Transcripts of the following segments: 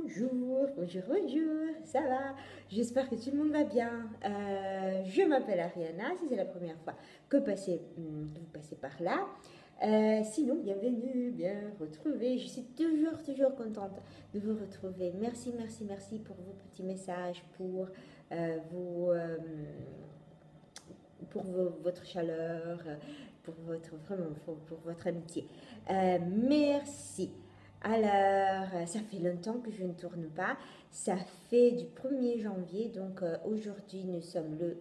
Bonjour, bonjour, bonjour, ça va? J'espère que tout le monde va bien. Je m'appelle Ariana, si c'est la première fois que vous passez par là. Sinon, bienvenue, bien retrouvée. Je suis toujours contente de vous retrouver. Merci, merci, merci pour vos petits messages, votre chaleur, pour votre amitié. Merci. Alors, ça fait longtemps que je ne tourne pas. Ça fait du 1er janvier. Donc, aujourd'hui, nous sommes le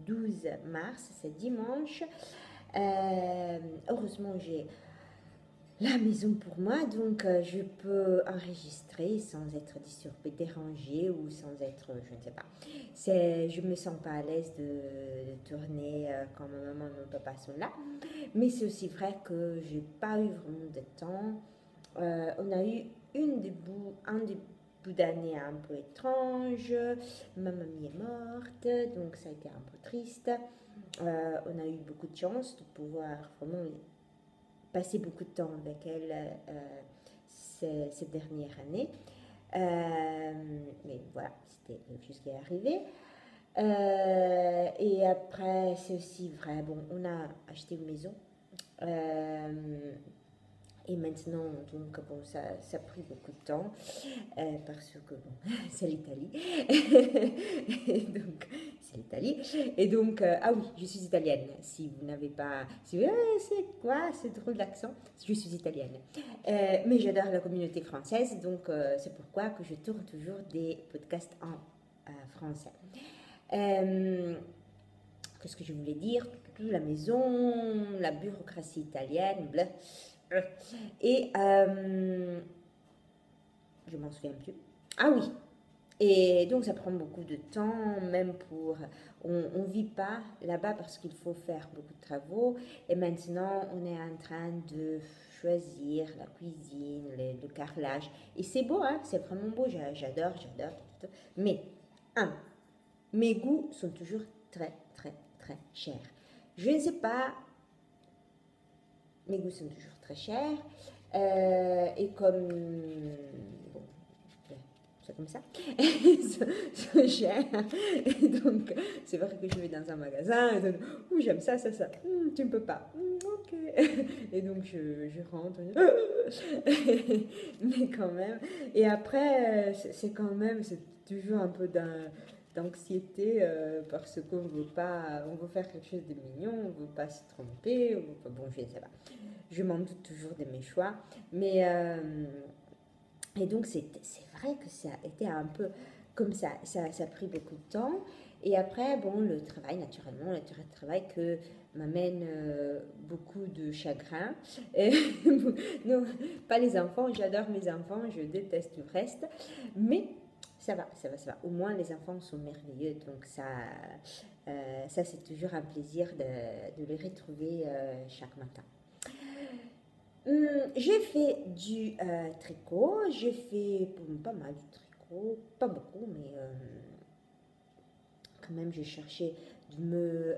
12 mars. C'est dimanche. Heureusement, j'ai la maison pour moi. Donc, je peux enregistrer sans être disturbée, dérangée ou sans être, je ne sais pas. Je me sens pas à l'aise de tourner quand ma maman et mon papa sont là. Mais c'est aussi vrai que j'ai pas eu vraiment de temps. On a eu un début d'année un peu étrange. Ma mamie est morte, donc ça a été un peu triste. On a eu beaucoup de chance de pouvoir vraiment passer beaucoup de temps avec elle cette dernière année. Mais voilà, c'était quelque chose qui est arrivé. Et après, c'est aussi vrai, bon, on a acheté une maison. Et maintenant, donc, bon, ça a pris beaucoup de temps parce que bon, c'est l'Italie. Donc, c'est l'Italie. Et donc, ah oui, je suis italienne. Si vous n'avez pas. C'est quoi ce drôle d'accent? Je suis italienne. Mais j'adore la communauté française, donc c'est pourquoi que je tourne toujours des podcasts en français. Qu'est-ce que je voulais dire? La maison, la bureaucratie italienne, bleu. Et je m'en souviens plus. Ah oui. Et donc ça prend beaucoup de temps, même pour... On ne vit pas là-bas parce qu'il faut faire beaucoup de travaux. Et maintenant, on est en train de choisir la cuisine, le carrelage. Et c'est beau, hein? C'est vraiment beau. J'adore. Mais, mes goûts sont toujours très chers. Je ne sais pas... Mes goûts sont toujours très chers. Et comme... Bon, c'est comme ça. C'est cher. Et donc, c'est vrai que je vais dans un magasin. Et j'aime ça. Tu ne peux pas. Ok. Et donc, je rentre. Mais quand même. Et après, c'est quand même... C'est toujours un peu d'anxiété parce qu'on veut pas, on veut faire quelque chose de mignon, on veut pas se tromper, bon, je ne sais pas. Je m'en doute toujours de mes choix, mais et donc c'est vrai que ça a été un peu comme ça a pris beaucoup de temps. Et après, bon, le travail, naturellement, le travail que m'amène beaucoup de chagrin. Non, pas les enfants, j'adore mes enfants, je déteste le reste, mais ça va. Au moins, les enfants sont merveilleux, donc ça c'est toujours un plaisir de les retrouver chaque matin. J'ai fait du tricot, j'ai fait pas mal de tricot, pas beaucoup, mais quand même j'ai cherché de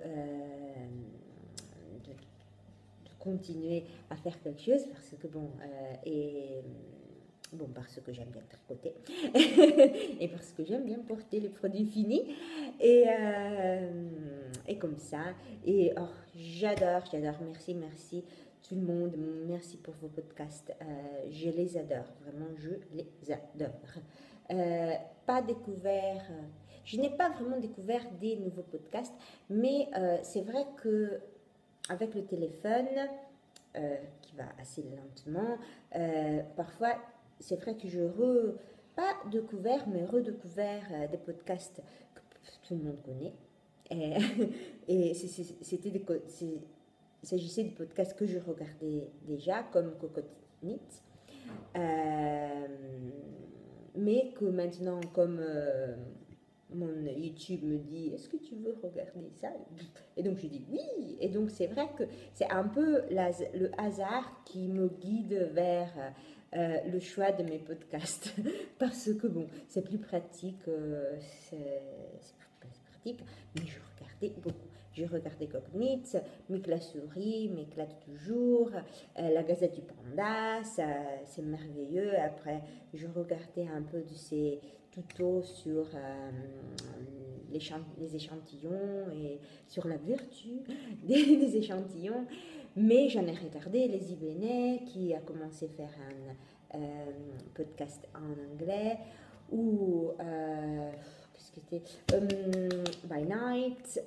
continuer à faire quelque chose parce que bon, parce que j'aime bien tricoter et parce que j'aime bien porter les produits finis et comme ça. Et oh, j'adore, merci tout le monde, merci pour vos podcasts, je les adore, vraiment je les adore. Pas découvert, je n'ai pas vraiment découvert des nouveaux podcasts, mais c'est vrai que avec le téléphone qui va assez lentement, parfois c'est vrai que pas découvert, mais redécouvert des podcasts que tout le monde connaît. Et il s'agissait de podcasts que je regardais déjà, comme Cocotte Knit. Mais que maintenant, comme mon YouTube me dit, est-ce que tu veux regarder ça? Et donc je dis oui. Et donc c'est vrai que c'est un peu le hasard qui me guide vers le choix de mes podcasts. Parce que bon, c'est plus pratique, mais je regardais beaucoup. Je regardais Cognite, Mick la souris, m'éclate toujours, la Gazette du Panda, c'est merveilleux. Après, je regardais un peu de ces tutos sur les échantillons et sur la vertu des échantillons. Mais j'en ai regardé les Ibénais qui a commencé à faire un podcast en anglais ou qu'est-ce que c'était By Night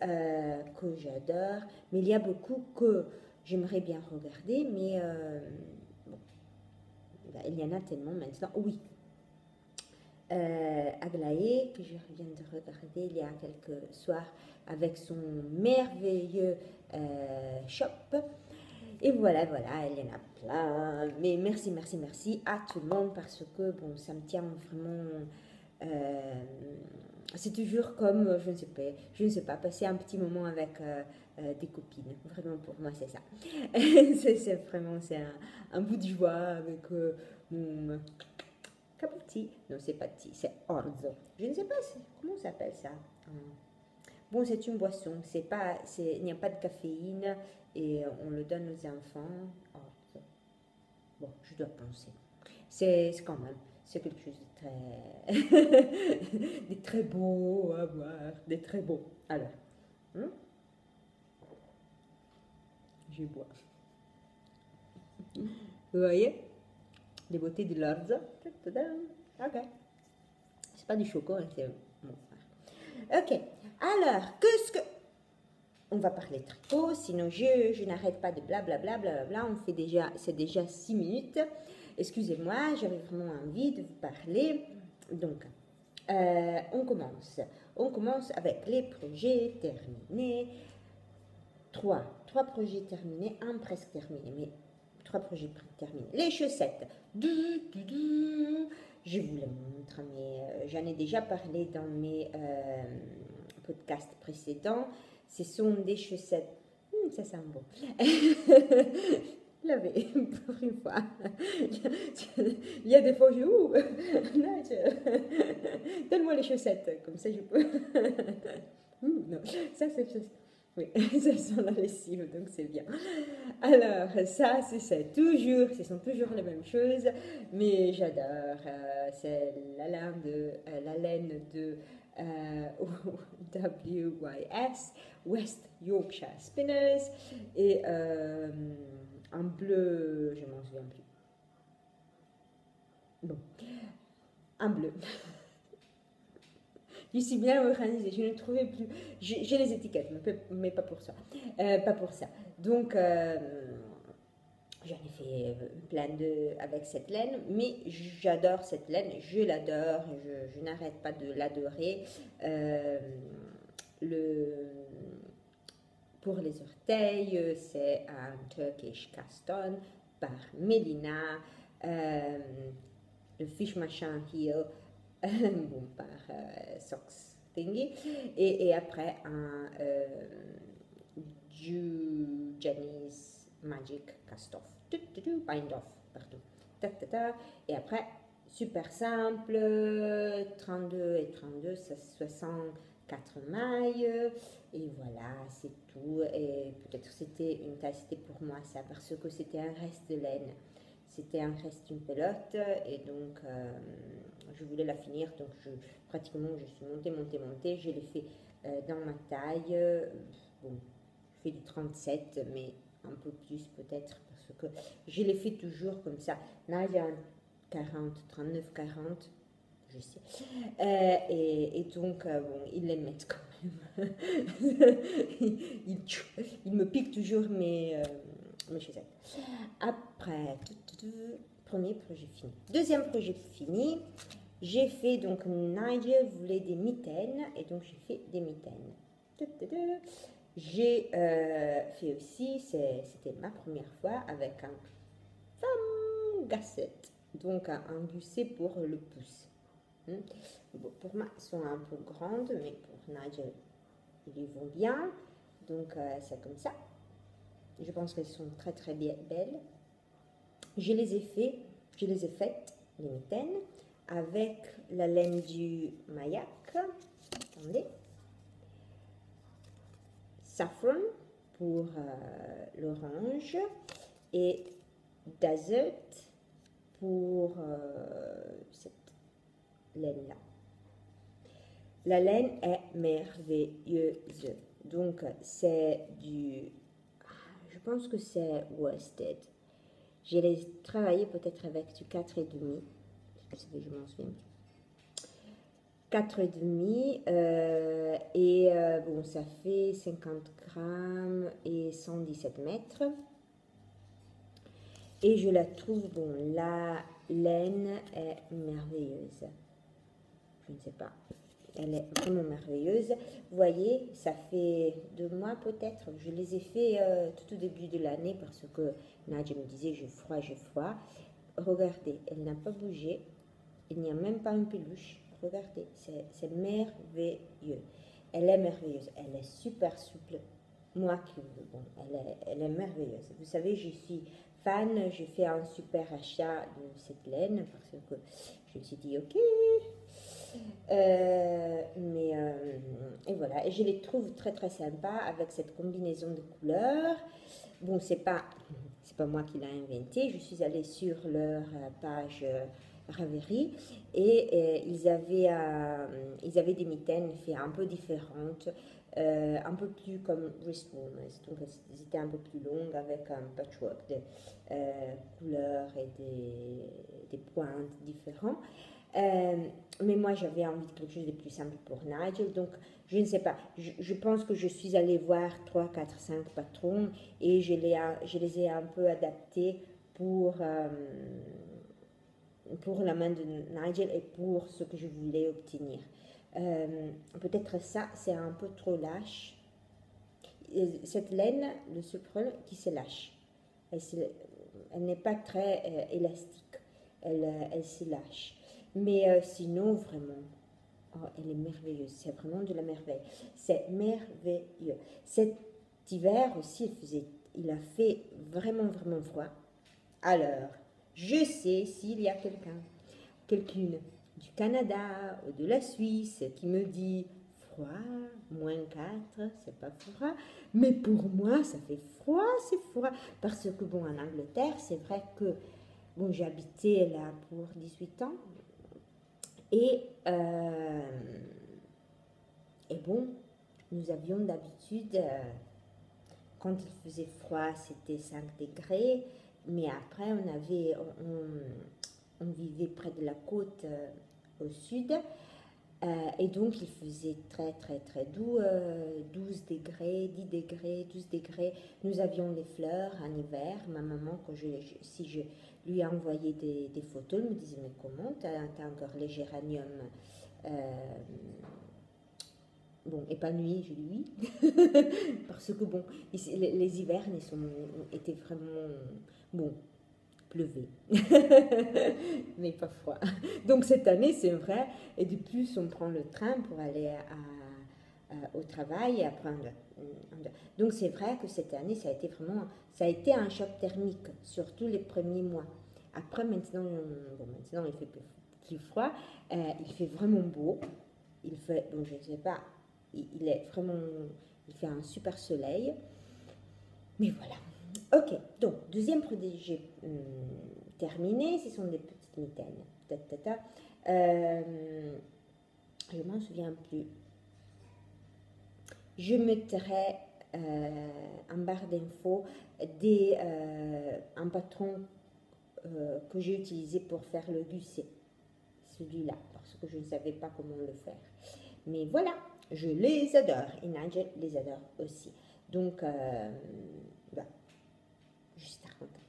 que j'adore, mais il y a beaucoup que j'aimerais bien regarder, mais bon, il y en a tellement maintenant. Oui, Aglaé, que je viens de regarder il y a quelques soirs avec son merveilleux shop. Et voilà, il y en a plein. Mais merci, merci, merci à tout le monde parce que bon, ça me tient vraiment. C'est toujours comme, je ne sais pas, passer un petit moment avec des copines. Vraiment, pour moi, c'est ça. c'est vraiment, c'est un bout de joie avec mon cappuccino. Non, c'est pas tea, c'est orzo. Je ne sais pas comment ça s'appelle ça. Bon, c'est une boisson. Il n'y a pas de caféine et on le donne aux enfants. Orzo. Bon, je dois penser. C'est quand même. C'est quelque chose de très beau à voir, de très beau. Alors, je bois. Vous voyez les beautés de l'orzo. Ok. C'est pas du chocolat, c'est mon frère. Ok. Alors, qu'est-ce que... On va parler tricot, sinon je n'arrête pas de blablabla, blablabla. C'est déjà 6 minutes. Excusez-moi, j'avais vraiment envie de vous parler. Donc, on commence. On commence avec les projets terminés. Trois projets terminés, un presque terminé, mais 3 projets terminés. Les chaussettes. Je vous les montre, mais j'en ai déjà parlé dans mes podcasts précédents. Ce sont des chaussettes. Ça sent bon. Laver pour une fois. Il y a des fois, donne-moi les chaussettes, comme ça je peux. Non, ça c'est oui, ça sent la lessive, donc c'est bien. Alors, ça, ce sont toujours les mêmes choses, mais j'adore. C'est la laine de WYS, West Yorkshire Spinners, et en bleu, je m'en souviens plus. Bon, en bleu. Je suis bien organisée, je ne trouvais plus. J'ai les étiquettes, mais pas pour ça. Pas pour ça. Donc, j'en ai fait plein avec cette laine, mais j'adore cette laine, je l'adore, je n'arrête pas de l'adorer. Pour les orteils, c'est un Turkish cast on par Melina. Le Fish Machin Heel bon, par Socks Thingy. Et après, un Janice Magic Cast-Off. Bind off partout. Et après, super simple, 32 et 32, ça 64 mailles. Et voilà, c'est tout. Et peut-être c'était une taille, c'était pour moi ça, parce que c'était un reste de laine. C'était un reste d'une pelote et donc je voulais la finir. Donc pratiquement je suis montée. Je l'ai fait dans ma taille. Bon, je fais du 37 mais un peu plus peut-être parce que je l'ai fait toujours comme ça. Là il y a 40, 39, 40. Je sais. Et donc, bon, ils les mettent quand même. ils me piquent toujours mes chaussettes. Après, premier projet fini. Deuxième projet fini. J'ai fait, donc, Nigel voulait des mitaines. Et donc, j'ai fait des mitaines. J'ai fait aussi, c'était ma première fois, avec un gassette. Donc, un gusset pour le pouce. Bon, pour moi, elles sont un peu grandes, mais pour Nigel, ils vont bien. Donc, c'est comme ça. Je pense qu'elles sont très très belles. Je les ai faites, les mitaines, avec la laine du Mayak. Attendez. Saffron pour l'orange et Desert pour cette laine-là. La laine est merveilleuse. Donc, c'est je pense que c'est worsted. J'ai travaillé peut-être avec du 4,5. Je m'en souviens plus. 4,5 bon, ça fait 50 grammes et 117 mètres. Et je la trouve, bon, la laine est merveilleuse. Je ne sais pas. Elle est vraiment merveilleuse. Vous voyez, ça fait 2 mois peut-être. Je les ai fait tout au début de l'année parce que Nadia me disait j'ai froid, j'ai froid. Regardez, elle n'a pas bougé. Il n'y a même pas une peluche. Regardez, c'est merveilleux. Elle est merveilleuse. Elle est super souple. Moi qui bon, elle est merveilleuse. Vous savez, je suis fan. J'ai fait un super achat de cette laine parce que je me suis dit ok. Et voilà, et je les trouve très très sympas avec cette combinaison de couleurs. Bon, c'est pas moi qui l'ai inventé, je suis allée sur leur page Ravelry et ils avaient des mitaines fait un peu différentes, un peu plus comme wristwarmers, donc elles étaient un peu plus longues avec un patchwork de couleurs et des pointes différents. Mais moi j'avais envie de quelque chose de plus simple pour Nigel, donc je ne sais pas, je pense que je suis allée voir 3, 4, 5 patrons et je les ai un peu adaptés pour la main de Nigel et pour ce que je voulais obtenir. Peut-être ça c'est un peu trop lâche, cette laine, le suprême qui se lâche, elle n'est pas très élastique, elle se lâche. Mais sinon, vraiment, oh, elle est merveilleuse. C'est vraiment de la merveille. C'est merveilleux. Cet hiver aussi, il a fait vraiment, vraiment froid. Alors, je sais s'il y a quelqu'une du Canada ou de la Suisse qui me dit froid, -4, c'est pas froid. Mais pour moi, ça fait froid, c'est froid. Parce que, bon, en Angleterre, c'est vrai que, bon, j'ai habité là pour 18 ans. Et bon, nous avions d'habitude, quand il faisait froid, c'était 5 degrés, mais après, on vivait près de la côte au sud, et donc il faisait très, très, très doux, 12 degrés, 10 degrés, 12 degrés. Nous avions les fleurs en hiver. Ma maman, si je lui ai envoyé des photos, elle me disait, mais comment, t'as encore les géraniums bon, épanouis, je dis oui, parce que bon, ici, les hivers étaient vraiment, bon, pleuvait, mais pas froid. Donc cette année, c'est vrai, et de plus, on prend le train pour aller au travail et apprendre. Donc c'est vrai que cette année, ça a été un choc thermique, surtout les premiers mois. Après, maintenant il fait plus froid, il fait vraiment beau. Il fait, bon, je ne sais pas, il fait un super soleil. Mais voilà. Ok, donc, deuxième produit, j'ai terminé. Ce sont des petites mitaines. Je m'en souviens plus. Je mettrai en barre d'infos un patron que j'ai utilisé pour faire le gusset. Celui-là, parce que je ne savais pas comment le faire. Mais voilà, je les adore. Et Nigel les adore aussi. Donc, bah, juste à contente.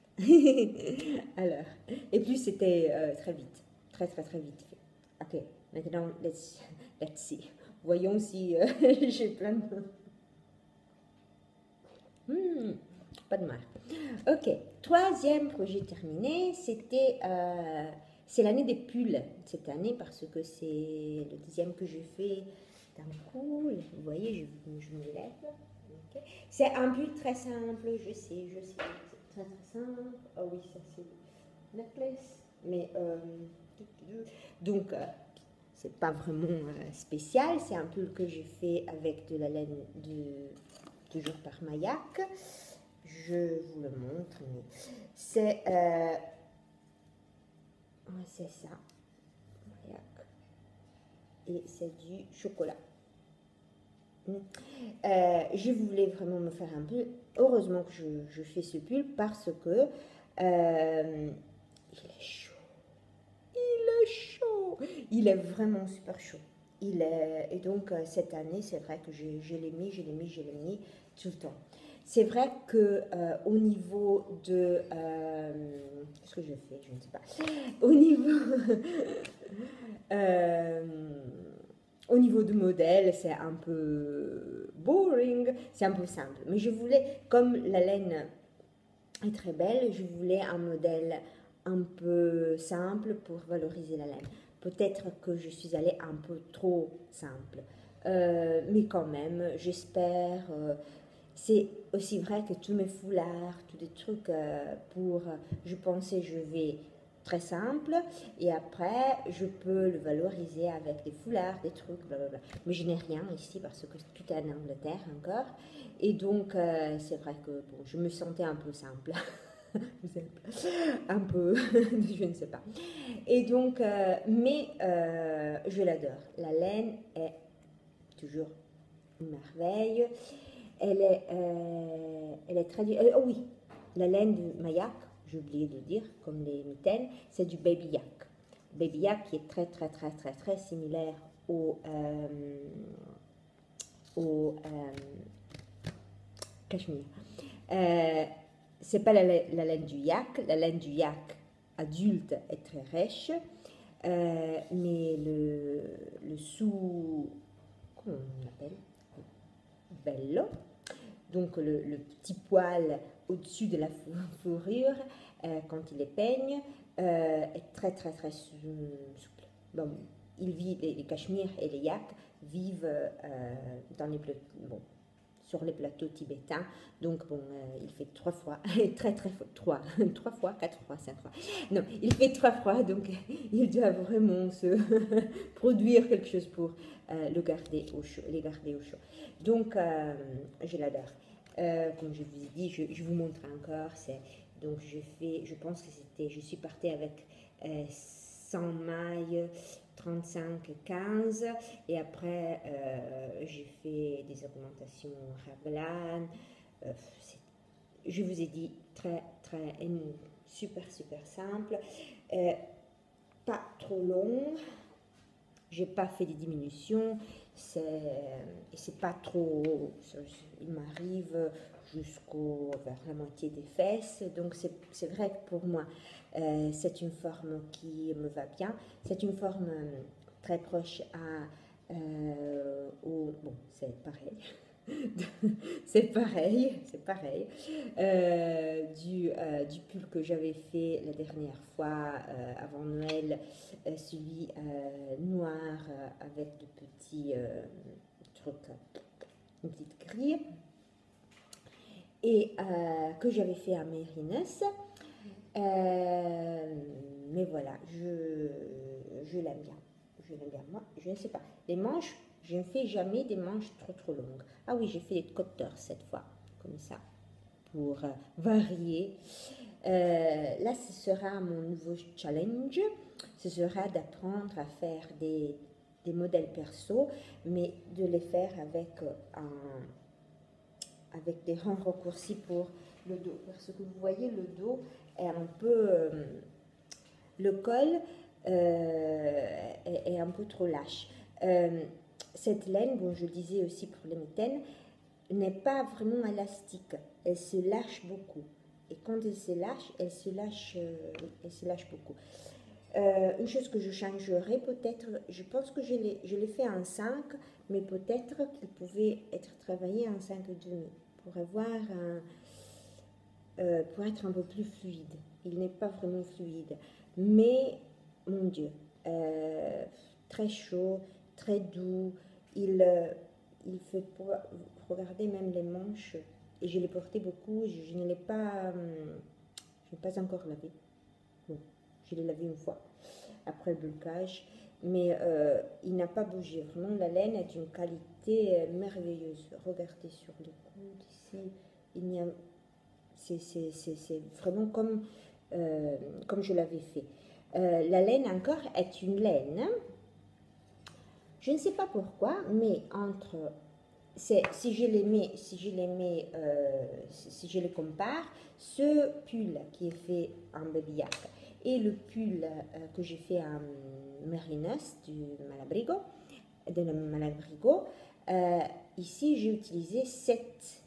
Alors, et puis c'était très vite. Très, très, très vite fait. Ok, maintenant, let's see. Voyons si j'ai plein de... pas de mal. Ok, troisième projet terminé, c'est l'année des pulls cette année parce que c'est le deuxième que je fais d'un coup. Vous voyez, je me lève. Okay. C'est un pull très simple, je sais, c'est très très simple. Ah oui, ça c'est necklace, mais donc c'est pas vraiment spécial. C'est un pull que je fais avec de la laine toujours par Mayak. Je vous le montre, mais c'est ça, Mayak, et c'est du chocolat. Je voulais vraiment me faire un pull. Heureusement que je fais ce pull parce que il est chaud. Il est chaud. Il est vraiment super chaud. Et donc, cette année, c'est vrai que je l'ai mis tout le temps. C'est vrai que au niveau de... qu'est-ce que je fais? Je ne sais pas. Au niveau... au niveau du modèle, c'est un peu boring, c'est un peu simple. Mais je voulais, comme la laine est très belle, je voulais un modèle un peu simple pour valoriser la laine. Peut-être que je suis allée un peu trop simple. Mais quand même, j'espère... c'est aussi vrai que tous mes foulards, tous des trucs je pensais je vais très simple et après je peux le valoriser avec des foulards, des trucs, blablabla. Mais je n'ai rien ici parce que tout est en Angleterre encore. Et donc c'est vrai que bon, je me sentais un peu simple. Un peu, je ne sais pas. Et donc, je l'adore. La laine est toujours une merveille. Elle est très... oh oui, la laine de Mayak, j'ai oublié de dire, comme les mitaines, c'est du Baby Yak. Baby Yak qui est très, très, très, très, très similaire au cachemire. C'est pas la laine du yak. La laine du yak adulte est très riche, mais le sous... Comment on l'appelle? Bello. Donc le petit poil au-dessus de la fourrure, quand il les peigne, est très très très souple. Bon, les cachemires et les yaks vivent dans les sur les plateaux tibétains. Donc, bon, il fait 3 fois, très, très fort, 3 fois, 4 fois, 5 fois. Non, il fait 3 fois, donc il doit vraiment se produire quelque chose pour les garder au chaud. Donc, je l'adore. Comme je vous ai dit, je vous montre encore. Donc, je pense que je suis partie avec 100 mailles, 35, 15, et après j'ai fait des augmentations Raglan. Je vous ai dit très très super super simple, pas trop long. J'ai pas fait des diminutions, c'est pas trop, il m'arrive vers la moitié des fesses, donc c'est vrai que pour moi c'est une forme qui me va bien. C'est une forme très proche bon, c'est pareil. c'est pareil du pull que j'avais fait la dernière fois avant Noël, celui noir avec de petits trucs, une petite grille, et que j'avais fait à Mérines. Mais voilà, je l'aime bien. Moi, je ne sais pas. Les manches, je ne fais jamais des manches trop longues. Ah oui, j'ai fait des cutters cette fois, comme ça, pour varier. Là, ce sera mon nouveau challenge. Ce sera d'apprendre à faire des modèles perso, mais de les faire avec des rangs raccourcis pour le dos. Parce que vous voyez, le dos est un peu... le col est un peu trop lâche. Cette laine, bon, je le disais aussi pour les mitaines, n'est pas vraiment élastique. Elle se lâche beaucoup. Et quand elle se lâche beaucoup. Une chose que je changerais peut-être, je pense que je l'ai fait en 5, mais peut-être qu'il pouvait être travaillé en 5,5 pour pour être un peu plus fluide. Il n'est pas vraiment fluide, mais mon Dieu, très chaud, très doux. Il fait regarder même les manches, et je l'ai porté beaucoup. Je ne l'ai pas encore lavé. Bon, je l'ai lavé une fois après le blocage, mais il n'a pas bougé. Vraiment, la laine est d'une qualité qualité merveilleuse. Regardez sur le coude ici, il y a, c'est vraiment comme je l'avais fait. La laine encore est une laine. Je ne sais pas pourquoi, mais si je les compare, ce pull qui est fait en baby yak et le pull que j'ai fait en mérinos de la Malabrigo, ici j'ai utilisé cette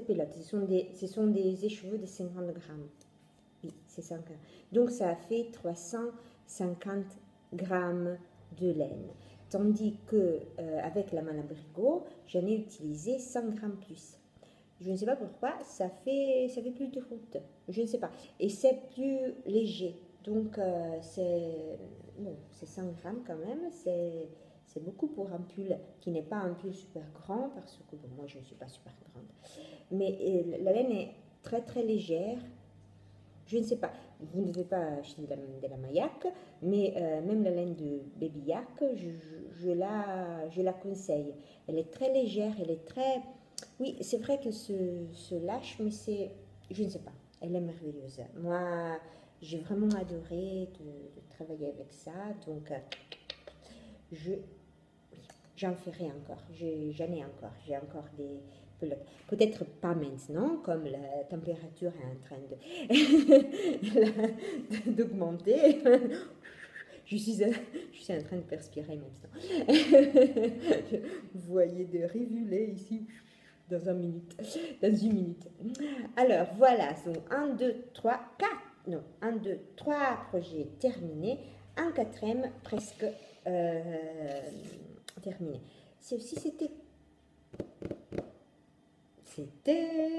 pelote. Ce sont des écheveaux de 50 grammes. Oui, c'est 50. Donc ça a fait 350 grammes de laine. Tandis que avec la Malabrigo, j'en ai utilisé 100 grammes plus. Je ne sais pas pourquoi, ça fait plus de route. Je ne sais pas. Et c'est plus léger. Donc c'est 100 grammes quand même. C'est beaucoup pour un pull qui n'est pas un pull super grand parce que bon, moi je ne suis pas super grande. Mais la laine est très très légère. Je ne sais pas, vous ne devez pas acheter de la Mayak, mais même la laine de Baby Yak, je la conseille. Elle est très légère, elle est très... Oui, c'est vrai que se lâche, mais je ne sais pas, elle est merveilleuse. Moi, j'ai vraiment adoré de travailler avec ça, donc j'en ferai encore, j'en ai encore, j'ai encore des... Peut-être pas maintenant, comme la température est en train d'augmenter. Je suis en train de perspirer maintenant. Vous voyez des rivulets ici dans une minute. Alors voilà, donc 1, 2, 3, 4. Non, 1, 2, 3 projets terminés. Un quatrième presque terminé.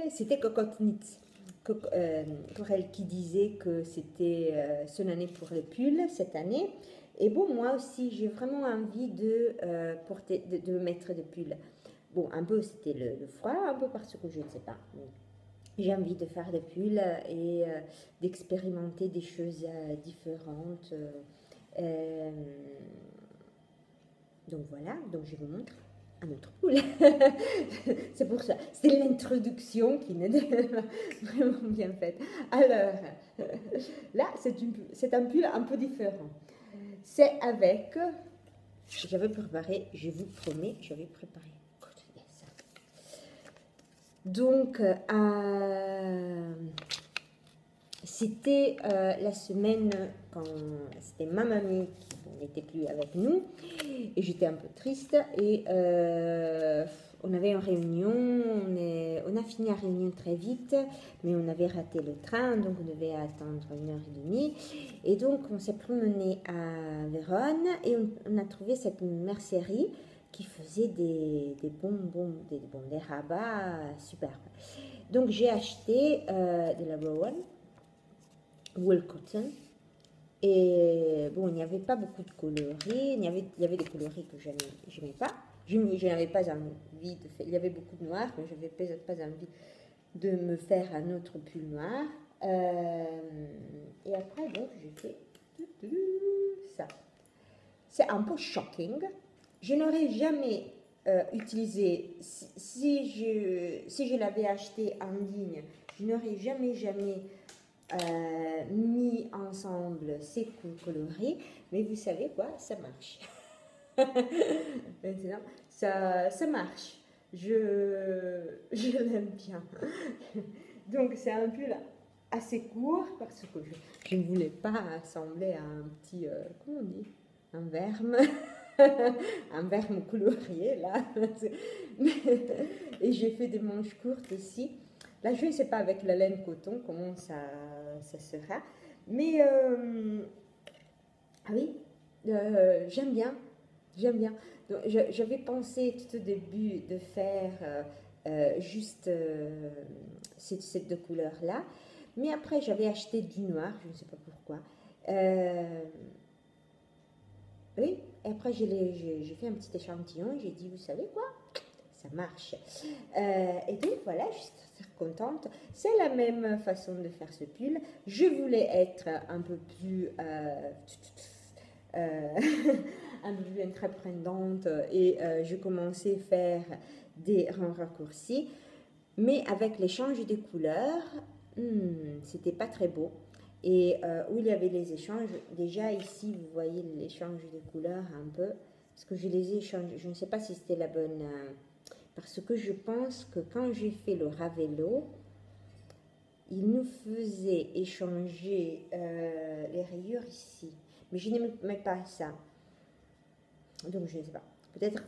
C'était Cocotte Knit, Corel qui disait que c'était son année pour les pulls cette année. Et bon, moi aussi, j'ai vraiment envie de mettre des pulls. Bon, un peu c'était le froid, un peu parce que je ne sais pas. J'ai envie de faire des pulls et d'expérimenter des choses différentes. Donc voilà, donc je vous montre un autre pull. C'est pour ça, c'est l'introduction qui n'est vraiment bien faite. Alors, là, c'est un pull un peu différent. C'est avec, j'avais préparé, je vous promets, j'avais préparé. Donc, c'était la semaine quand c'était ma mamie qui n'était plus avec nous et j'étais un peu triste et on avait une réunion, on a fini la réunion très vite mais on avait raté le train donc on devait attendre 1h30 et donc on s'est promené à Vérone et on a trouvé cette mercerie qui faisait des bonbons, des rabats superbes. Donc j'ai acheté de la Rowan wool cotton et bon il n'y avait pas beaucoup de coloris, il y avait des coloris que je n'aimais pas, je n'avais pas envie de faire, il y avait beaucoup de noir mais je n'avais pas envie de me faire un autre pull noir et après donc j'ai fait ça. C'est un peu shocking, je n'aurais jamais utilisé si je l'avais acheté en ligne, je n'aurais jamais mis ensemble ces coloris, mais vous savez quoi, ça marche. Maintenant, ça marche. Je l'aime bien. Donc c'est un pull assez court parce que je ne voulais pas assembler un petit, comment on dit, un verme. Un verme colorié là. Et j'ai fait des manches courtes aussi. Là, je ne sais pas avec la laine coton comment ça sera. Mais, ah oui, j'aime bien. Donc, j'avais pensé tout au début de faire juste ces deux couleurs-là. Mais après, j'avais acheté du noir, je ne sais pas pourquoi. Oui, et après, j'ai fait un petit échantillon. J'ai dit, vous savez quoi? Ça marche. Et donc voilà, je suis très contente. C'est la même façon de faire ce pull. Je voulais être un peu plus un peu plus entreprenante et je commençais à faire des rangs raccourcis. Mais avec l'échange des couleurs, c'était pas très beau. Et où il y avait les échanges, déjà ici, vous voyez l'échange des couleurs un peu, parce que je les ai échangés, je ne sais pas si c'était la bonne, parce que je pense que quand j'ai fait le Ravello, il nous faisait échanger les rayures ici. Mais je n'aimais pas ça. Donc je ne sais pas. Peut-être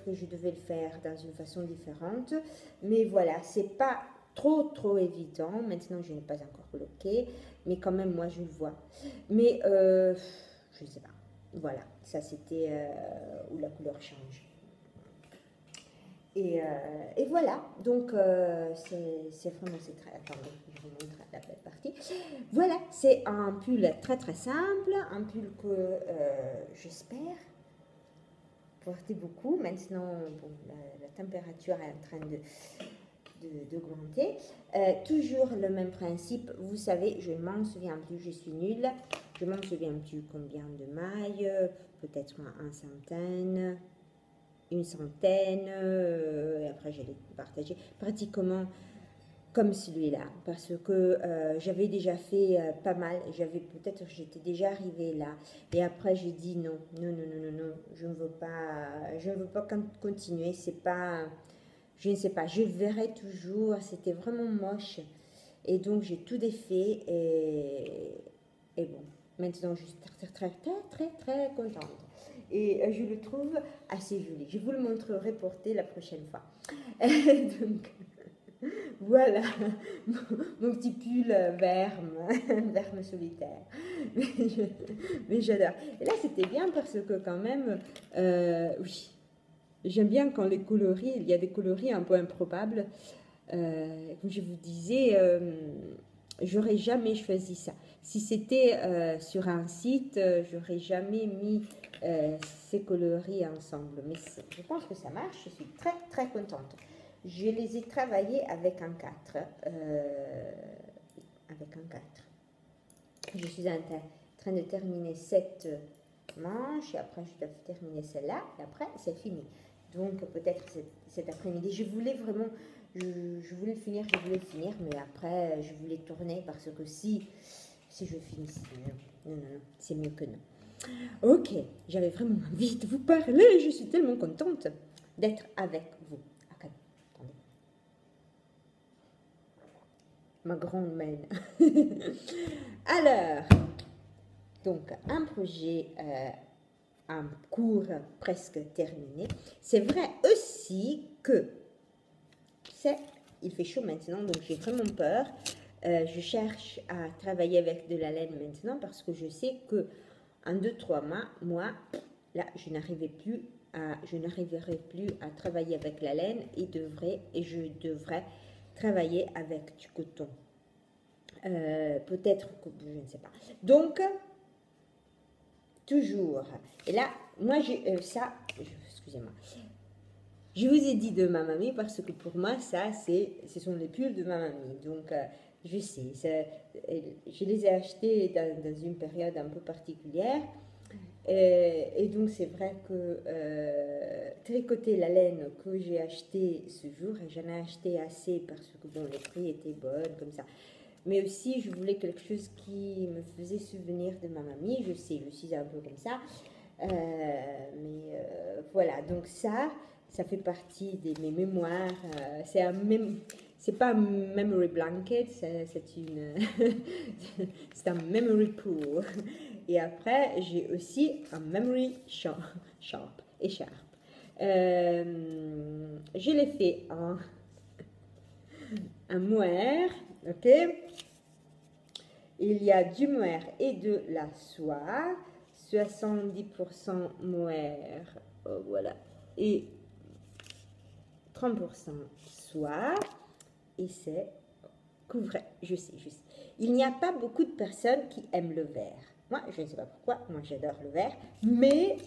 que je devais le faire dans une façon différente. Mais voilà, c'est pas trop évident. Maintenant, je n'ai pas encore bloqué. Mais quand même, moi, je le vois. Mais je ne sais pas. Voilà, ça c'était où la couleur change. Et voilà, donc c'est vraiment, c'est très, attendez, je vous montre la belle partie. Voilà, c'est un pull très simple, un pull que j'espère porter beaucoup. Maintenant, bon, la température est en train d'augmenter. Toujours le même principe, vous savez, je ne m'en souviens plus, je suis nulle. Je ne m'en souviens plus combien de mailles, peut-être une centaine, et après je l'ai partagé pratiquement comme celui-là, parce que j'avais déjà fait pas mal, j'étais déjà arrivée là, et après j'ai dit non, je ne veux pas continuer, c'est pas, je ne sais pas, je verrai toujours, c'était vraiment moche, et donc j'ai tout défait, et bon, maintenant je suis très contente. Et je le trouve assez joli. Je vous le montrerai porter la prochaine fois. Donc, voilà, mon petit pull verme solitaire. Mais j'adore. Et là, c'était bien parce que quand même, oui, j'aime bien quand les coloris, il y a des coloris un peu improbables. Comme je vous disais, j'aurais jamais choisi ça. Si c'était sur un site, j'aurais jamais mis ces coloris ensemble. Mais je pense que ça marche, je suis très contente. Je les ai travaillés avec un 4. Avec un 4. Je suis en train de terminer cette manche et après je dois terminer celle-là et après c'est fini. Donc peut-être cet après-midi, je voulais vraiment, je voulais finir, mais après je voulais tourner parce que si je finis, non, c'est mieux que non. Ok, j'avais vraiment envie de vous parler, je suis tellement contente d'être avec vous. Okay. Attendez. Ma grande main. Alors, donc un projet, un cours presque terminé. C'est vrai aussi que il fait chaud maintenant, donc j'ai vraiment peur. Je cherche à travailler avec de la laine maintenant parce que je sais que en 2-3 mois, là, je n'arriverai plus à travailler avec la laine et je devrais travailler avec du coton. Peut-être que je ne sais pas. Donc, toujours. Et là, moi, j'ai excusez-moi. Je vous ai dit de ma mamie parce que pour moi, ce sont les pulls de ma mamie. Donc, je sais, je les ai achetés dans une période un peu particulière. Et donc, c'est vrai que tricoter la laine que j'ai acheté ce jour, j'en ai acheté assez parce que bon, les prix étaient bons, comme ça. Mais aussi, je voulais quelque chose qui me faisait souvenir de ma mamie. Je sais, je suis un peu comme ça. Voilà, donc ça fait partie de mes mémoires. C'est pas un memory blanket, c'est c'est un memory pool. Et après, j'ai aussi un memory sharp. Je l'ai fait en mohair, ok. Il y a du mohair et de la soie. 70% mohair, voilà, et 30% soie, et c'est couvré, je sais. Il n'y a pas beaucoup de personnes qui aiment le vert. Moi, je ne sais pas pourquoi, moi j'adore le vert, mais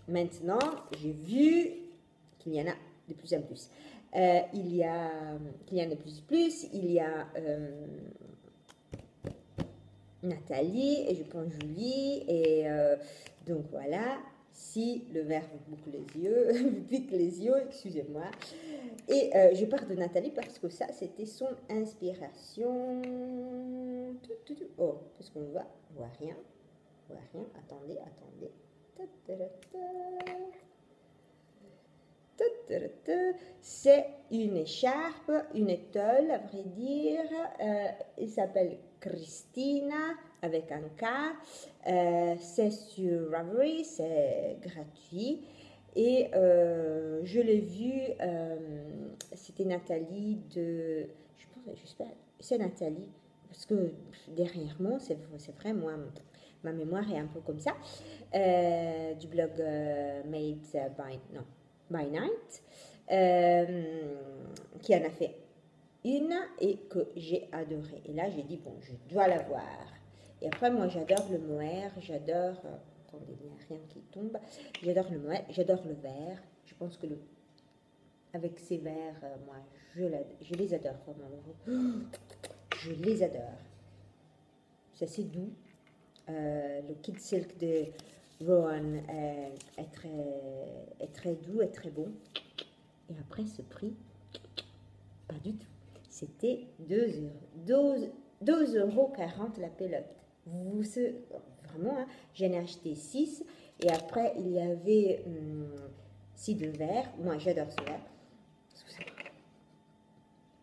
maintenant, j'ai vu qu'il y en a de plus en plus. Il y en a de plus en plus, il y a Nathalie, et je prends Julie, et donc voilà. Si le verre vous boucle les yeux, vous pique les yeux, excusez-moi. Et je pars de Nathalie parce que ça, c'était son inspiration. Oh, qu'est-ce qu'on voit? On voit rien. On voit rien. Attendez, attendez. C'est une écharpe, une étole, à vrai dire. Il s'appelle Christina avec un K. C'est sur Ravelry, c'est gratuit. Et je l'ai vu, c'était Nathalie de. Je pense, j'espère, c'est Nathalie. Parce que derrière moi, c'est vrai, moi, ma mémoire est un peu comme ça. Du blog Made by. Non. By Night, qui en a fait une et que j'ai adoré. Et là, j'ai dit, bon, je dois la voir. Et après, moi, j'adore le mohair, j'adore... attendez, il n'y a rien qui tombe. J'adore le mohair, j'adore le verre. Je pense que avec ces verres, moi, je les adore vraiment. Je les adore. C'est assez doux. Le Kid Silk de Rowan est très doux et très bon. Et après ce prix, pas du tout. C'était 2,40 € la pelote. Vraiment, hein, j'en ai acheté 6. Et après, il y avait 6 de verre. Moi, j'adore ce verre.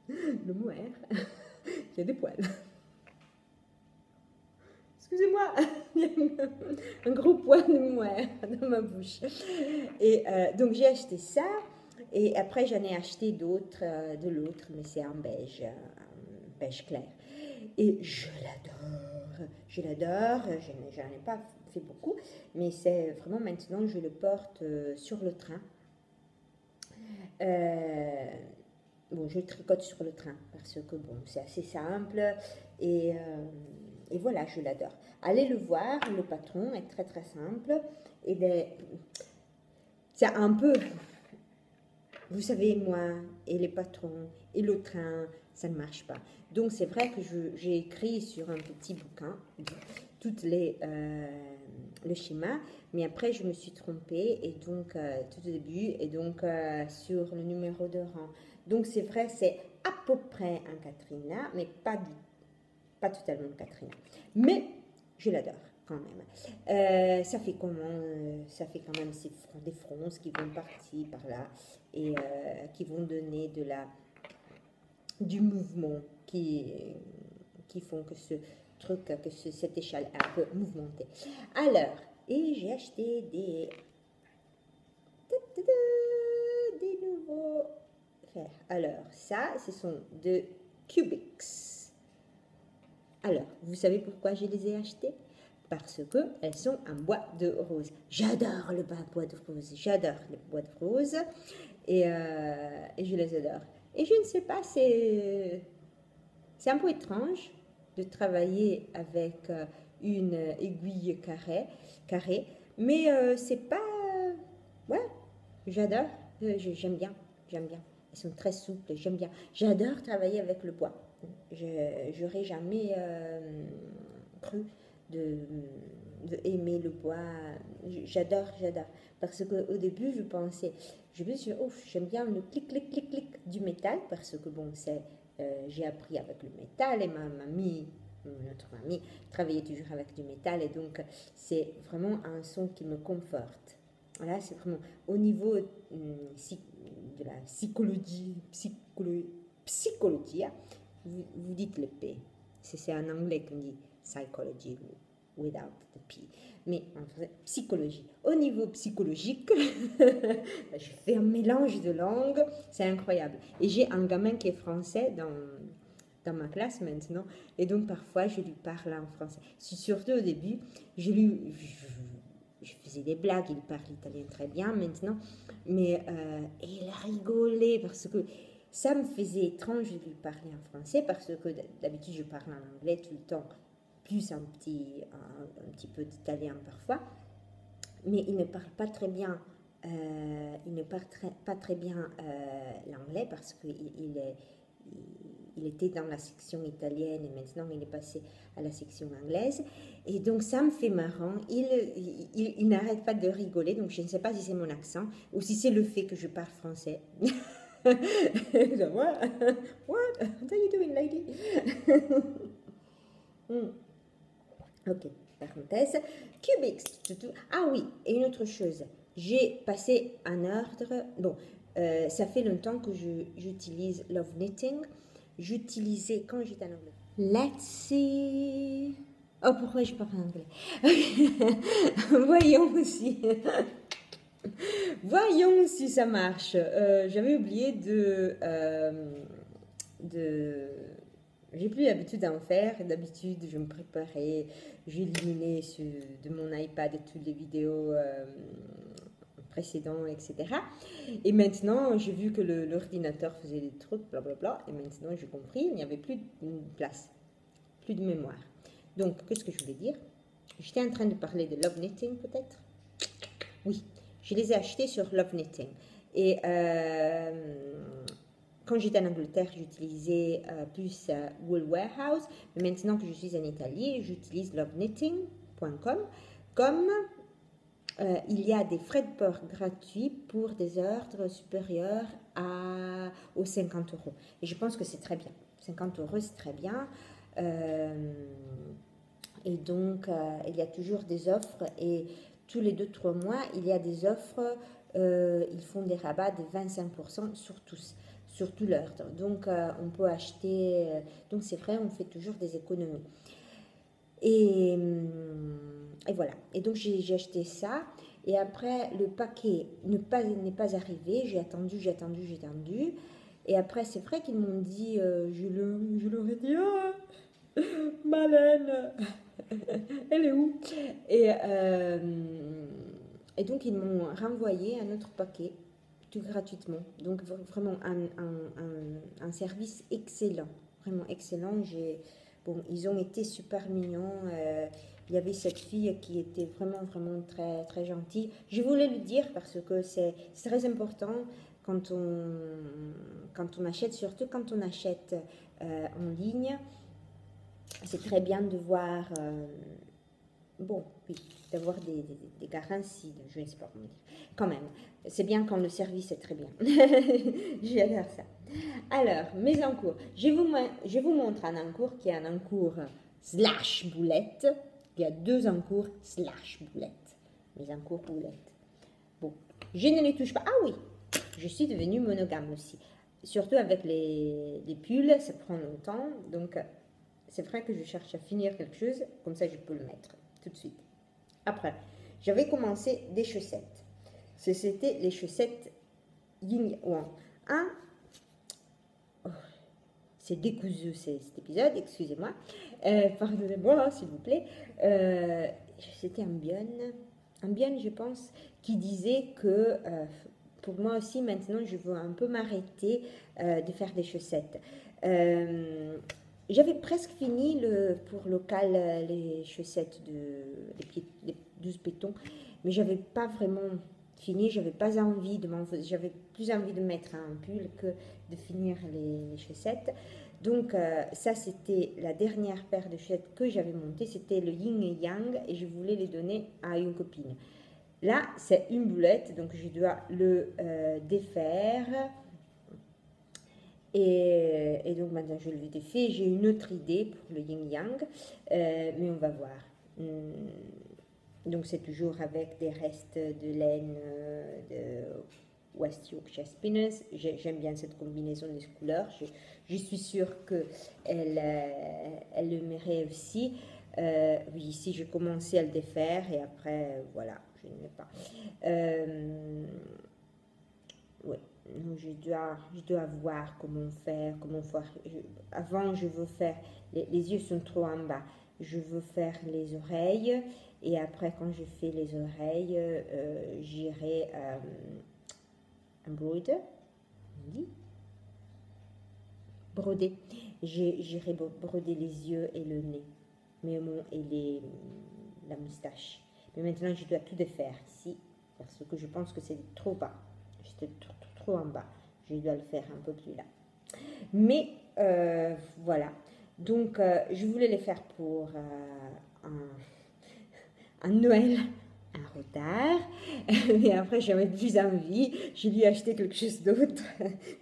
Le mohair. Il y a des poils. Excusez-moi, il y a un gros poil de mohair dans ma bouche. Et donc j'ai acheté ça. Et après j'en ai acheté d'autres de l'autre, mais c'est en beige clair. Et je l'adore. Je l'adore. Je n'en ai pas fait beaucoup, mais c'est vraiment maintenant je le porte sur le train. Bon, je tricote sur le train parce que bon, c'est assez simple et voilà, je l'adore. Allez le voir, le patron est très très simple et c'est un peu, vous savez, moi et les patrons et le train, ça ne marche pas. Donc c'est vrai que j'ai écrit sur un petit bouquin toutes le schéma, mais après je me suis trompée et donc tout au début et donc sur le numéro de rang. Donc c'est vrai, c'est à peu près un Katrina, mais pas totalement Katrina. Mais je l'adore quand même. Ça fait comment ça fait quand même des fronces qui vont partir par là et qui vont donner du mouvement qui font que ce truc, que cette échelle est un peu mouvementée. Alors, et j'ai acheté des nouveaux fers. Alors, ça, ce sont de Cubics. Alors, vous savez pourquoi je les ai achetés? Parce qu'elles sont en bois de rose. J'adore le bois de rose. J'adore le bois de rose. Et je les adore. Et je ne sais pas, c'est un peu étrange de travailler avec une aiguille carrée, mais c'est pas... ouais, j'adore, j'aime bien. Elles sont très souples, j'aime bien. J'adore travailler avec le bois. J'aurais jamais cru aimer le bois. J'adore. Parce qu'au début, je me suis dit, oh, j'aime bien le clic, clic, clic, clic du métal, parce que bon, j'ai appris avec le métal et notre mamie travaillait toujours avec du métal et donc c'est vraiment un son qui me conforte. Voilà, c'est vraiment au niveau de la psychologie, vous dites le P. C'est en anglais qu'on dit psychology without the P. Mais en français, psychologie. Au niveau psychologique, je fais un mélange de langues, c'est incroyable. Et j'ai un gamin qui est français dans ma classe maintenant, et donc parfois je lui parle en français. Surtout au début, je faisais des blagues, il parle italien très bien maintenant, mais il rigolait parce que ça me faisait étrange de lui parler en français parce que d'habitude je parle en anglais tout le temps, plus un petit peu d'italien parfois, mais il ne parle pas très bien. Pas très bien l'anglais parce qu'il il était dans la section italienne et maintenant il est passé à la section anglaise. Et donc ça me fait marrant. Il n'arrête pas de rigoler. Donc je ne sais pas si c'est mon accent ou si c'est le fait que je parle français. What? What are you doing, lady? Ok, parenthèse. Cubics. Ah oui, et une autre chose. J'ai passé un ordre. Bon, ça fait longtemps que j'utilise Love Knitting. J'utilisais quand j'étais en anglais. Let's see. Oh, pourquoi je parle anglais? Voyons si ça marche. J'avais oublié j'ai plus l'habitude d'en faire. D'habitude, je me préparais, j'éliminais de mon iPad toutes les vidéos précédentes, etc. Et maintenant, j'ai vu que l'ordinateur faisait des trucs, blablabla. Et maintenant, j'ai compris, il n'y avait plus de place, plus de mémoire. Donc, qu'est-ce que je voulais dire? J'étais en train de parler de Love Knitting, peut-être? Oui, je les ai achetés sur Love Knitting. Et quand j'étais en Angleterre, j'utilisais plus Wool Warehouse. Mais maintenant que je suis en Italie, j'utilise loveknitting.com. Comme il y a des frais de port gratuits pour des ordres supérieurs aux 50 euros. Et je pense que c'est très bien. 50 euros, c'est très bien. Et donc, il y a toujours des offres. Et tous les 2-3 mois, il y a des offres. Ils font des rabats de 25% sur tous. Sur tout l'ordre. Donc, on peut acheter. Donc, c'est vrai, on fait toujours des économies. Et voilà. Et donc, j'ai acheté ça. Et après, le paquet n'est pas arrivé. J'ai attendu. Et après, c'est vrai qu'ils m'ont dit, je leur ai dit, oh, Malène, elle est où? Et donc, ils m'ont renvoyé un autre paquet, tout gratuitement. Donc, vraiment un service excellent. Vraiment excellent. Bon, ils ont été super mignons. Il y avait cette fille qui était vraiment, vraiment très, très gentille. Je voulais le dire parce que c'est très important quand on achète, surtout quand on achète en ligne. C'est très bien de voir, bon, oui, d'avoir des garanties, je ne sais pas comment dire. Quand même, c'est bien quand le service est très bien. J'adore ça. Alors, mes encours. Je vous montre un encours qui est un encours slash boulette. Il y a 2 encours slash boulette. Mes encours boulettes. Bon, je ne les touche pas. Ah oui, je suis devenue monogame aussi. Surtout avec les pulls, ça prend longtemps. Donc, c'est vrai que je cherche à finir quelque chose. Comme ça, je peux le mettre tout de suite. Après, j'avais commencé des chaussettes. C'était les chaussettes Yin Yang. C'est décousu cet épisode, excusez-moi. Pardonnez-moi, s'il vous plaît. C'était Ambien, je pense, qui disait que pour moi aussi, maintenant, je veux un peu m'arrêter de faire des chaussettes. J'avais presque fini pour local les chaussettes les 12 pétons, mais j'avais pas vraiment fini, j'avais plus envie de mettre un pull que de finir les chaussettes. Donc ça, c'était la dernière paire de chaussettes que j'avais montée, c'était le Yin et Yang et je voulais les donner à une copine. Là, c'est une boulette, donc je dois le défaire. Et donc maintenant je le défais. J'ai une autre idée pour le Yin Yang, mais on va voir. Donc c'est toujours avec des restes de laine de West Yorkshire Spinners. J'aime bien cette combinaison des couleurs. Je suis sûre qu'elle le mérite aussi. Oui, ici j'ai commencé à le défaire et après voilà, je ne l'ai pas. Oui. Je dois voir comment faire. Avant, je veux faire, les yeux sont trop en bas. Je veux faire les oreilles. Et après, quand je fais les oreilles, j'irai embroider. Broder. J'irai broder les yeux et le nez. Et la moustache. Mais maintenant, je dois tout défaire ici. Parce que je pense que c'est trop bas. J'étais trop en bas. Je dois le faire un peu plus là. Mais voilà. Donc, je voulais les faire pour un Noël en retard. Mais après, j'avais plus envie. Je lui ai acheté quelque chose d'autre,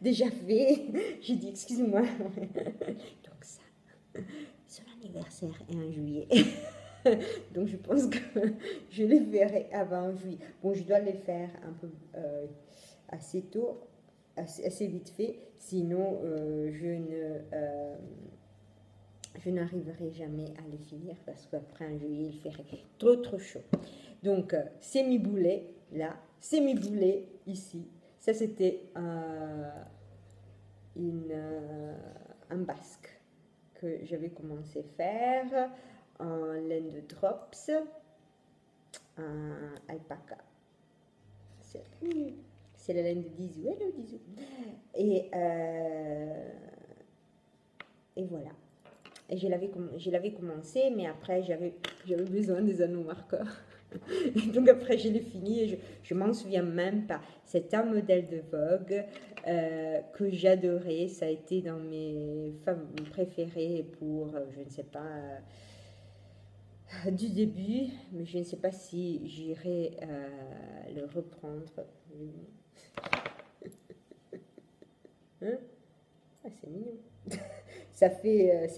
déjà fait. J'ai dit, excuse-moi. Donc ça, son anniversaire est en juillet. Donc je pense que je les verrai avant juillet. Bon, je dois les faire un peu assez tôt, assez vite fait. Sinon, je n'arriverai jamais à les finir parce qu'après en juillet, il ferait trop chaud. Donc, c'est mes boulets là, c'est mes boulets ici. Ça, c'était un basque que j'avais commencé à faire en laine de drops, en alpaca. C'est la laine de Dizou. Hello Dizou. Et voilà. Et je l'avais commencé, mais après, j'avais besoin des anneaux marqueurs. Donc après, je l'ai fini et je m'en souviens même pas. C'est un modèle de Vogue que j'adorais. Ça a été dans mes préférés pour, je ne sais pas, du début. Mais je ne sais pas si j'irai le reprendre. Hein? Ah, c'est mignon. Ça fait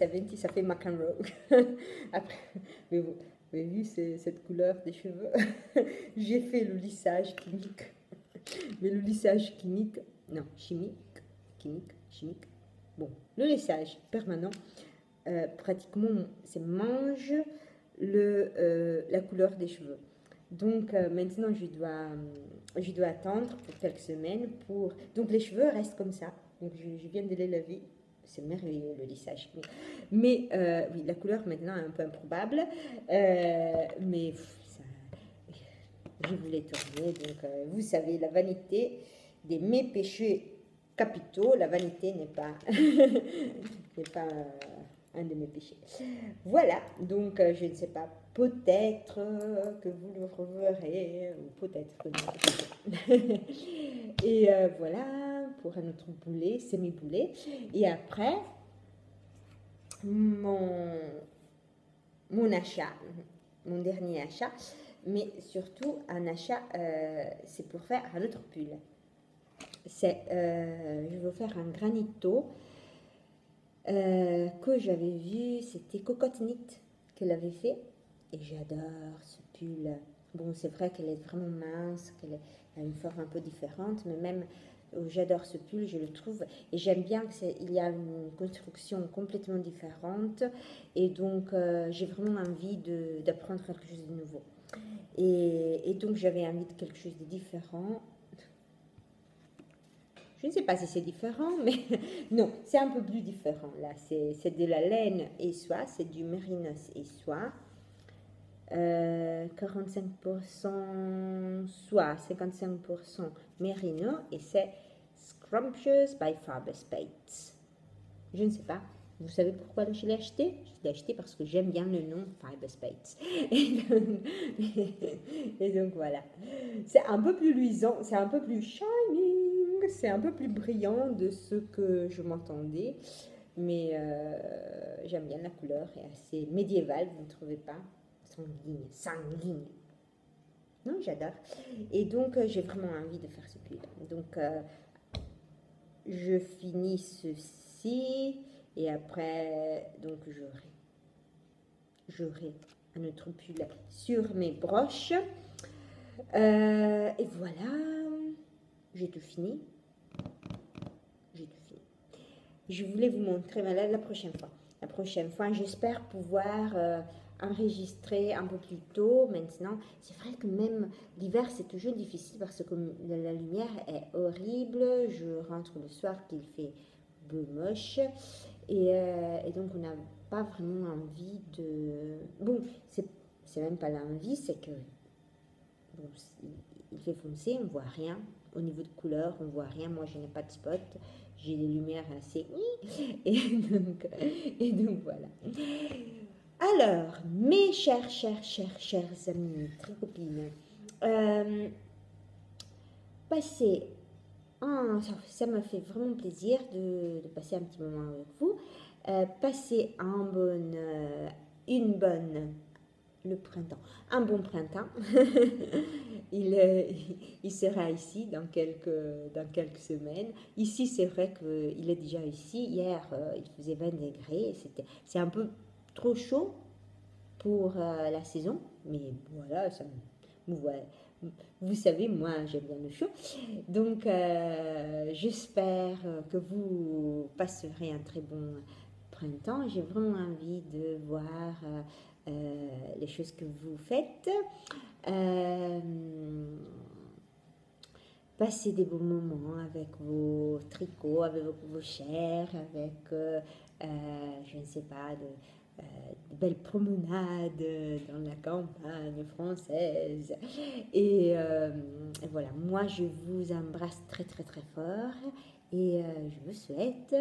McEnroe. Après, mais vous avez vu cette couleur des cheveux? J'ai fait le lissage chimique. Mais le lissage chimique, non, chimique. Bon, le lissage permanent, pratiquement, c'est mange la couleur des cheveux. Donc maintenant, je dois attendre pour quelques semaines pour... Donc les cheveux restent comme ça. Donc je viens de les laver. C'est merveilleux le lissage. Mais oui, la couleur maintenant est un peu improbable. Mais ça, je voulais tourner. Donc vous savez, la vanité mes péchés capitaux, la vanité n'est pas, n'est pas un de mes péchés. Voilà, donc je ne sais pas, peut-être que vous le reverrez, ou peut-être que non. Et voilà, pour un autre boulet, semi-boulet. Et après, mon achat, mon dernier achat, mais surtout un achat, c'est pour faire un autre pull. Je veux faire un granito que j'avais vu, c'était Cocotte Knit qu'elle avait fait. Et j'adore ce pull. Bon, c'est vrai qu'elle est vraiment mince, qu'elle a une forme un peu différente, mais même j'adore ce pull, je le trouve. Et j'aime bien qu'il y a une construction complètement différente. Et donc, j'ai vraiment envie d'apprendre quelque chose de nouveau. Et donc, j'avais envie de quelque chose de différent. Je ne sais pas si c'est différent, mais non, c'est un peu plus différent. Là, c'est de la laine et soie, c'est du mérinos et soie. 45% soie, 55% mérino et c'est Scrumptious by Faber Spades. Je ne sais pas. Vous savez pourquoi je l'ai acheté? Je l'ai acheté parce que j'aime bien le nom Faber Spades. Et donc voilà. C'est un peu plus luisant, c'est un peu plus shining, c'est un peu plus brillant de ce que je m'entendais. Mais j'aime bien la couleur, est assez médiévale, vous ne trouvez pas? Sanguine. Non, j'adore. Et donc, j'ai vraiment envie de faire ce pull. Donc, je finis ceci et après, donc, j'aurai un autre pull sur mes broches. Et voilà, j'ai tout fini. Je voulais vous montrer la prochaine fois. La prochaine fois, j'espère pouvoir enregistrer un peu plus tôt maintenant. C'est vrai que même l'hiver, c'est toujours difficile parce que la lumière est horrible. Je rentre le soir qu'il fait beau moche. Et donc, on n'a pas vraiment envie de... Bon, c'est même pas l'envie, c'est que... Bon, il fait foncé, on voit rien. Au niveau de couleur, on voit rien. Moi, je n'ai pas de spot. J'ai des lumières assez... Et donc voilà. Alors, mes chers amis, très copines, passez Ça me fait vraiment plaisir de passer un petit moment avec vous. Passez une bonne, le printemps, un bon printemps. il, euh, il sera ici dans quelques semaines. Ici, c'est vrai qu'il est déjà ici. Hier, il faisait 20 degrés. C'est un peu trop chaud pour la saison, mais voilà, voilà. Vous savez, moi, j'aime bien le chaud. Donc, j'espère que vous passerez un très bon printemps. J'ai vraiment envie de voir les choses que vous faites. Euh, Passez des bons moments avec vos tricots, avec vos chairs, avec, je ne sais pas, de belles promenades dans la campagne française. Et voilà, moi je vous embrasse très très très fort et je vous souhaite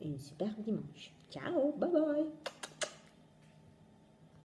une superbe dimanche. Ciao, bye bye.